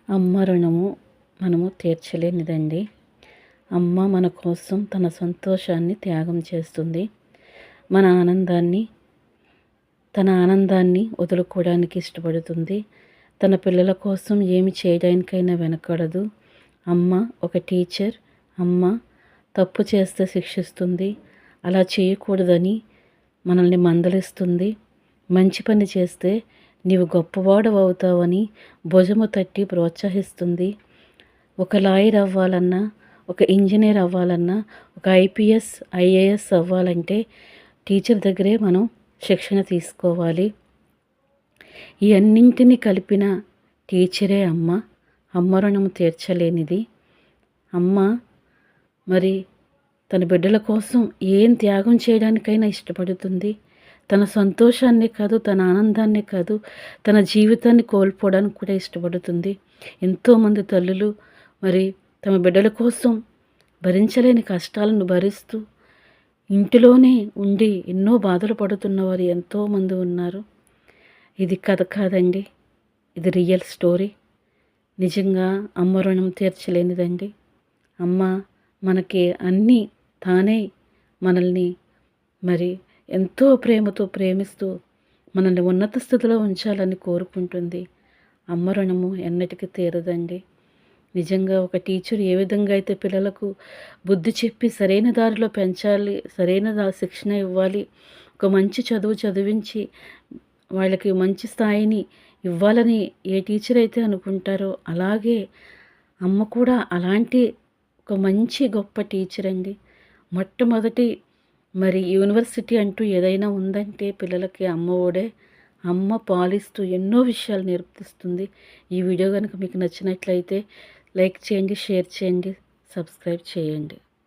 అమ్మ రుణము మనము తీర్చలేనిదండి. అమ్మ మన కోసం తన సంతోషాన్ని త్యాగం చేస్తుంది. మన ఆనందాన్ని తన ఆనందాన్ని వదులుకోవడానికి ఇష్టపడుతుంది. తన పిల్లల కోసం ఏమి చేయడానికైనా వెనకడదు. అమ్మ ఒక టీచర్. అమ్మ తప్పు చేస్తే శిక్షిస్తుంది. అలా చేయకూడదని మనల్ని మందలిస్తుంది. మంచి పని చేస్తే నీవు గొప్పవాడవు అవుతావని భుజము తట్టి ప్రోత్సహిస్తుంది. ఒక లాయర్ అవ్వాలన్నా, ఒక ఇంజనీర్ అవ్వాలన్నా, ఒక ఐపీఎస్ ఐఏఎస్ అవ్వాలంటే టీచర్ దగ్గరే మనం శిక్షణ తీసుకోవాలి. ఈ అన్నింటినీ కలిపిన టీచరే అమ్మ. అమ్మ రుణం తీర్చలేనిది. అమ్మ మరి తన బిడ్డల కోసం ఏం త్యాగం చేయడానికైనా ఇష్టపడుతుంది. తన సంతోషాన్ని కాదు, తన ఆనందాన్ని కాదు, తన జీవితాన్ని కోల్పోవడానికి కూడా ఇష్టపడుతుంది. ఎంతోమంది తల్లులు మరి తమ బిడ్డల కోసం భరించలేని కష్టాలను భరిస్తూ ఇంటిలోనే ఉండి ఎన్నో బాధలు పడుతున్నవారు ఎంతోమంది ఉన్నారు. ఇది కథ కాదండి, ఇది రియల్ స్టోరీ. నిజంగా అమ్మ రుణం తీర్చలేనిదండి. అమ్మ మనకి అన్నీ తానే మనల్ని మరి ఎంతో ప్రేమతో ప్రేమిస్తూ మనల్ని ఉన్నత స్థితిలో ఉంచాలని కోరుకుంటుంది. అమ్మ రుణము ఎన్నటికీ తీరదండి. నిజంగా ఒక టీచర్ ఏ విధంగా అయితే పిల్లలకు బుద్ధి చెప్పి సరైన దారిలో పెంచాలి, సరైన శిక్షణ ఇవ్వాలి, ఒక మంచి చదువు చదివించి వాళ్ళకి మంచి స్థాయిని ఇవ్వాలని ఏ టీచర్ అయితే అనుకుంటారో అలాగే అమ్మ కూడా అలాంటి ఒక మంచి గొప్ప టీచర్ అండి. మొట్టమొదటి మరి యూనివర్సిటీ అంటూ ఏదైనా ఉందంటే పిల్లలకి అమ్మ ఒడే. అమ్మ పాలిస్తూ ఎన్నో విషయాలు నేర్పిస్తుంది. ఈ వీడియో కనుక మీకు నచ్చినట్లయితే లైక్ చేయండి, షేర్ చేయండి, సబ్స్క్రైబ్ చేయండి.